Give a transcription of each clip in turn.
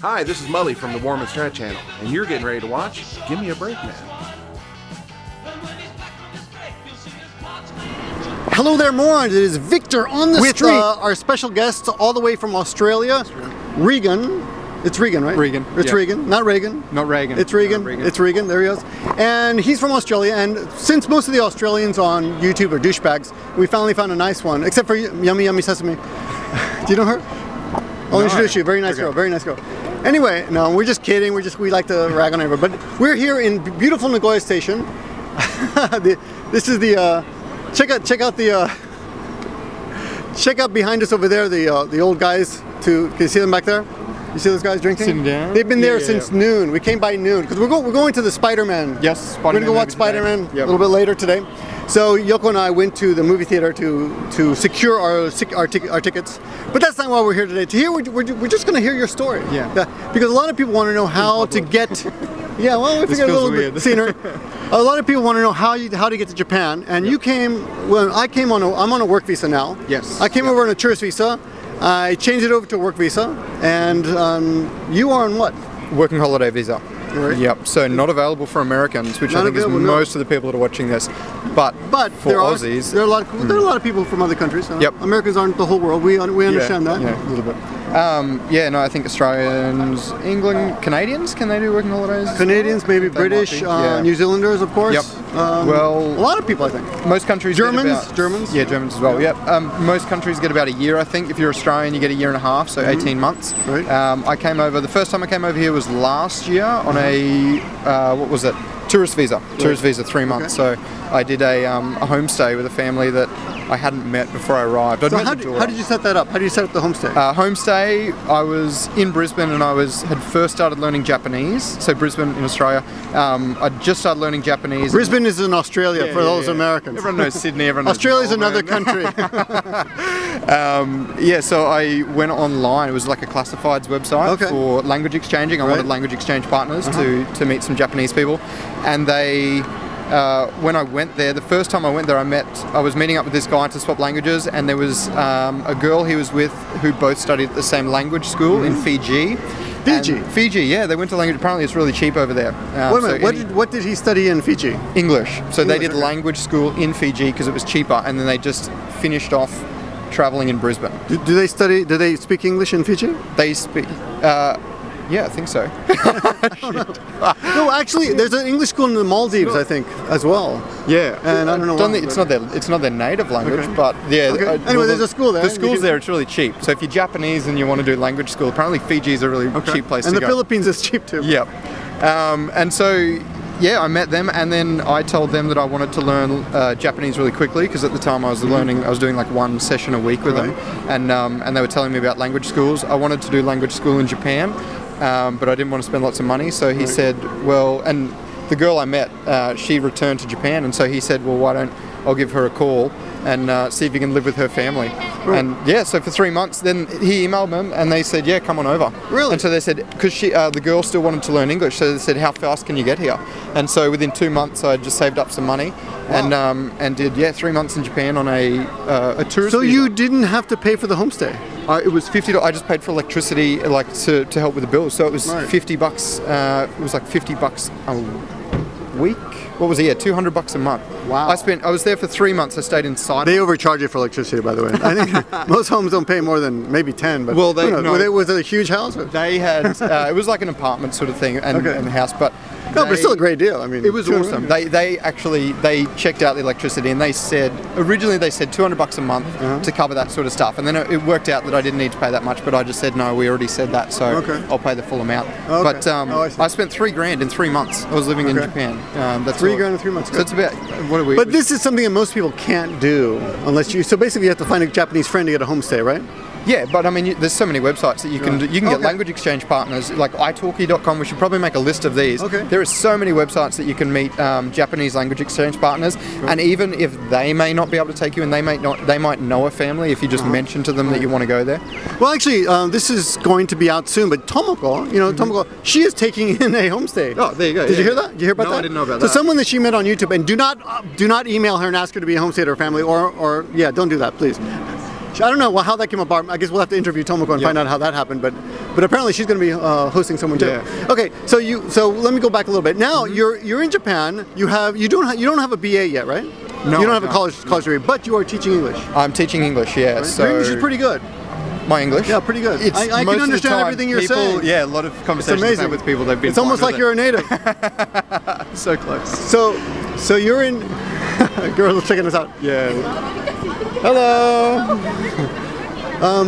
Hi, this is Mully from the Warm and Strat channel, and you're getting ready to watch Gimmeabreakman. Hello there, morons. It is Victor on the street. Our special guest all the way from Australia, Regan. It's Regan, right? Regan. It's yeah. Regan, not Reagan. Not Reagan. It's Regan. It's Regan. There he is. And he's from Australia. And since most of the Australians on YouTube are douchebags, we finally found a nice one. Except for Yummy Yummy Sesame. Do you know her? I'll introduce you. Very nice girl. Very nice girl. Anyway, no, we're just kidding. We like to rag on everybody. But we're here in beautiful Nagoya Station. This is the check out behind us over there. The old guys. Can you see them back there? You see those guys drinking? Sitting down? They've been there since noon. We came by noon because we're going to the Spider-Man. Yes, We're going to go watch Spider-Man a little bit later today. So Yoko and I went to the movie theater to secure our tickets. But that's not why we're here today. We're just going to hear your story. Yeah. Because a lot of people want to know how to get. Yeah, well, we figured a little bit scenery. A lot of people want to know how to get to Japan, and you came. Well, I'm on a work visa now. Yes. I came over on a tourist visa. I changed it over to a work visa, and you are on what? Working holiday visa. Right. Yep. So not available for Americans, which I think is most of the people that are watching this. But for Aussies, there are a lot of people from other countries. Yep. Americans aren't the whole world. We understand that. Yeah, a little bit. I think Australians, England, Canadians, can they do working holidays? Canadians, maybe British, New Zealanders, of course. Yep. Well, a lot of people, I think. Most countries Germans. Yeah, Germans as well. Yep. Most countries get about a year, I think. If you're Australian, you get a year and a half, so 18 months. Right. I came over. The first time I came over here was last year on a what was it? Tourist visa. Tourist visa, 3 months. So I did a homestay with a family that I hadn't met before I arrived. So how did you set that up? How did you set up the homestay? Homestay, I was in Brisbane and I had first started learning Japanese. So Brisbane in Australia. I just started learning Japanese. Brisbane is in Australia for those Americans. Everyone knows Sydney. Everyone knows Australia's another country. So I went online. It was like a classifieds website for language exchanging. I wanted language exchange partners to meet some Japanese people. And they, when I went there, the first time I went there, I was meeting up with this guy to swap languages, and there was a girl he was with who both studied at the same language school in Fiji. Fiji, yeah, they went to language. Apparently, it's really cheap over there. Wait a minute, what did he study in Fiji? English. So they did language school in Fiji because it was cheaper, and then they just finished off traveling in Brisbane. Do they speak English in Fiji? They speak. Yeah, I think so. No, actually, there's an English school in the Maldives, I think, as well. Yeah, and I don't know why. It's not their native language, but yeah. Anyway, there's a school there. The school's there. It's really cheap. So if you're Japanese and you want to do language school, apparently Fiji is a really cheap place to go. And the Philippines is cheap too. Yep. And so. Yeah, I met them, and then I told them that I wanted to learn Japanese really quickly because at the time I was doing like one session a week with them, and they were telling me about language schools. I wanted to do language school in Japan, but I didn't want to spend lots of money. So he said, well, and the girl I met, she returned to Japan, and so he said, well, why don't I'll give her a call and see if you can live with her family. And yeah, so for 3 months, then he emailed them and they said, yeah, come on over. Really? And so they said, because the girl still wanted to learn English, so they said, how fast can you get here? And so within 2 months, I just saved up some money and did 3 months in Japan on a tourist So visa. you didn't have to pay for the homestay? It was $50. I just paid for electricity, like to help with the bills. So it was $50. It was like $50 a week. What was it? Yeah, $200 a month. Wow. I was there for 3 months. I stayed inside. They overcharge you for electricity, by the way. I think most homes don't pay more than maybe 10. But well, was it a huge house? They had. It was like an apartment sort of thing and a house, but. No, but it's still a great deal. I mean, it was awesome. They checked out the electricity and they said originally they said $200 a month to cover that sort of stuff, and then it worked out that I didn't need to pay that much, but I just said no, we already said that, so I'll pay the full amount. But I spent $3,000 in 3 months. I was living in Japan. That's $3,000 in 3 months. So it's about what are we? But this is something that most people can't do unless you. So basically, you have to find a Japanese friend to get a homestay, right? Yeah, but I mean, there's so many websites that you can do. You can get language exchange partners, like italki.com. We should probably make a list of these. There are so many websites that you can meet Japanese language exchange partners, and even if they may not be able to take you, and they might know a family if you just mention to them that you want to go there. Well, actually, this is going to be out soon, but Tomoko, Tomoko, she is taking in a homestay. Oh, there you go. Did you hear that? Did you hear about that? No, I didn't know about that. So someone that she met on YouTube, and do not email her and ask her to be a homestay to her family, or don't do that, please. I don't know how that came about. I guess we'll have to interview Tomoko and find out how that happened. But apparently she's going to be hosting someone too. Yeah. Okay, so let me go back a little bit. Now you're in Japan. You don't have a BA yet, right? No, you don't have a college degree, but you are teaching English. I'm teaching English. Yeah. Right? So your English is pretty good. My English? Yeah, pretty good. I can understand everything you're saying. Yeah, a lot of conversations I've had with people. They've been. It's almost like you're a native. So close. So you're in. Girls checking us out. Yeah. Hello.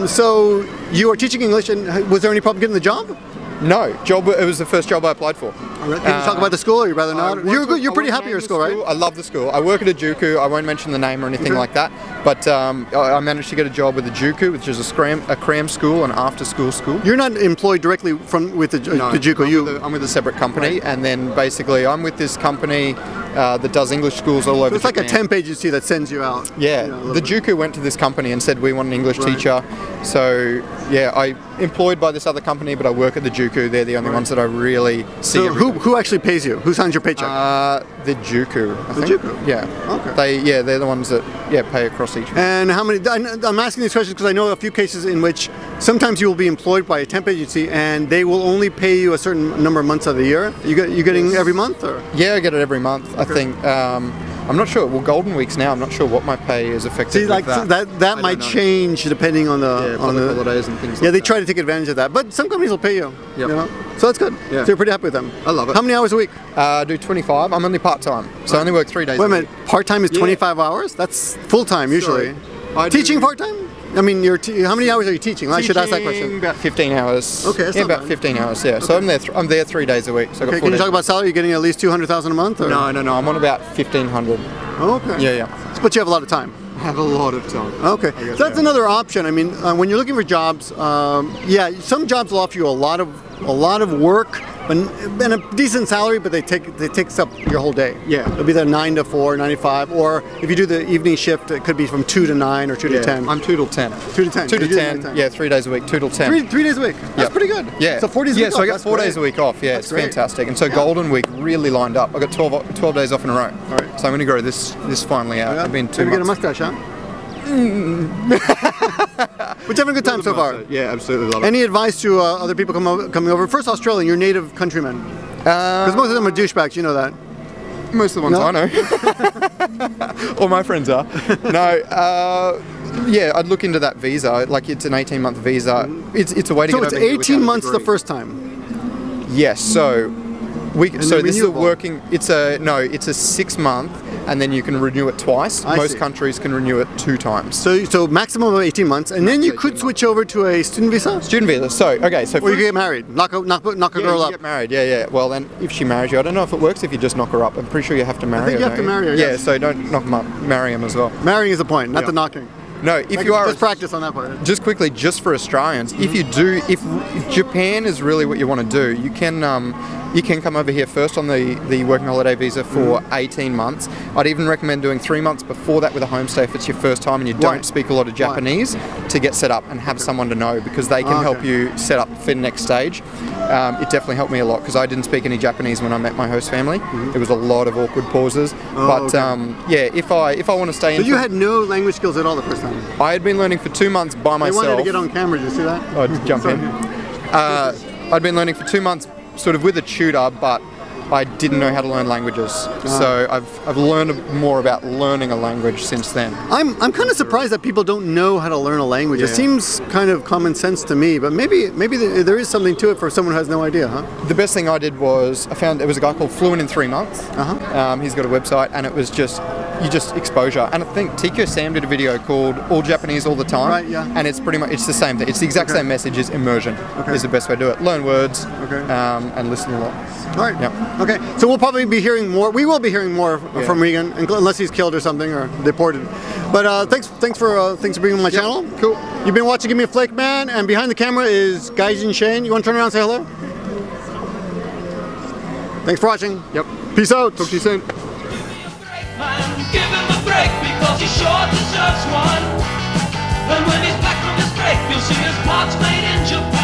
So you are teaching English, and was there any problem getting the job? No, it was the first job I applied for. Can you talk about the school, or you'd rather not? You're good. You're pretty happy at your school, right? I love the school. I work at a Juku. I won't mention the name or anything like that. But I managed to get a job with the Juku, which is a cram school, an after-school school. You're not employed directly with the Juku. I'm with a separate company, and then basically I'm with this company that does English schools all over. So it's like Japan. a temp agency that sends you out. Yeah, the Juku went to this company and said we want an English teacher. So yeah, I employed by this other company, but I work at the Juku. They're the only ones that I really see. So who actually pays you? Who signs your paycheck? The Juku. I think. Juku. Yeah. Okay. They're the ones that pay across each. And how many? I'm asking these questions because I know a few cases in which sometimes you will be employed by a temp agency and they will only pay you a certain number of months of the year. You getting every month, or? Yeah, I get it every month. I think. I'm not sure. Well, Golden Week's now. I'm not sure what my pay is effectively. See, like that might change depending on the holidays and things. Yeah, they try to take advantage of that, but some companies will pay you. Yep. You know? So that's good. Yeah. So you're pretty happy with them. I love it. How many hours a week? I do 25. I'm only part-time, so I only work 3 days. Wait a minute. Part-time is 25 hours? That's full-time usually. Teaching part-time? I mean, how many hours are you teaching? I should ask that question. About 15 hours. Okay, that's yeah, not about bad. 15 hours. Yeah. Okay. So I'm there 3 days a week. So okay. Can you talk about salary? You're getting at least 200,000 a month? Or? No. I'm on about 1,500. Okay. Yeah. But you have a lot of time. I have a lot of time. Okay, so that's another option. I mean, when you're looking for jobs, some jobs will offer you a lot of work and a decent salary, but they takes up your whole day. Yeah, it'll be there 9 to 4, 9 to 5, or if you do the evening shift, it could be from 2 to 9 or 2 to 10. I'm 2 till 10. 2 to 10. 2 to 10. Yeah, 3 days a week. 2 till 10. 3 days a week. That's pretty good. Yeah. So 4 days a week. Yeah, so I got 4 days a week off. Yeah, it's fantastic. And so Golden Week really lined up. I got 12 days off in a row. All right. So I'm going to grow this finally out. Yeah. I've been 2 Maybe months. get a mustache, huh? But you're having a good time so far. Yeah, absolutely love it. Any advice to other people coming over? First, Australian, your native countrymen. Because most of them are douchebags, you know that. Most of the ones I know. All my friends are. No, yeah, I'd look into that visa. Like, it's an 18-month visa. It's a way to get over here. So it's 18 months the first time? Yes, so this is a working, it's a 6-month, and then you can renew it twice. Most countries can renew it 2 times. So maximum of 18 months, and then you could switch over to a student visa? Student visa, so or you get married, knock a girl up. Get married, yeah. Well, then if she marries you, I don't know if it works if you just knock her up. I'm pretty sure you have to marry her. I think you have to marry her, Yeah, so don't knock them up, marry them as well. Marrying is the point, not the knocking. No, if you are... Just practice on that part. Just quickly, just for Australians, if Japan is really what you want to do, you can come over here first on the working holiday visa for 18 months. I'd even recommend doing 3 months before that with a homestay if it's your first time and you don't speak a lot of Japanese to get set up and have someone to know, because they can help you set up for the next stage. It definitely helped me a lot because I didn't speak any Japanese when I met my host family. There was a lot of awkward pauses. Yeah, if I want to stay in... So you had no language skills at all the first time? I had been learning for 2 months by myself. They wanted to get on camera, did you see that? Oh, just jump in. I'd been learning for 2 months sort of with a tutor, but I didn't know how to learn languages. So I've learned more about learning a language since then. I'm kind of surprised that people don't know how to learn a language. Yeah. It seems kind of common sense to me, but maybe there is something to it for someone who has no idea, huh? The best thing I did was I found there was a guy called Fluent in 3 months. He's got a website, and it was just exposure. And I think TQ Sam did a video called All Japanese All the Time. Right, yeah. And it's pretty much, it's the same thing. It's the exact same message as immersion is the best way to do it. Learn words and listen a lot. All right. Yep. Okay. So we'll probably be hearing more. We will be hearing more from Regan, unless he's killed or something or deported. But thanks for being on my channel. Cool. You've been watching Gimmeabreakman, and behind the camera is Gaijin Shane. You want to turn around and say hello? Thanks for watching. Yep. Peace out. Talk to you soon. Give him a break because he sure deserves one. And when he's back from his break, you'll see his parts made in Japan.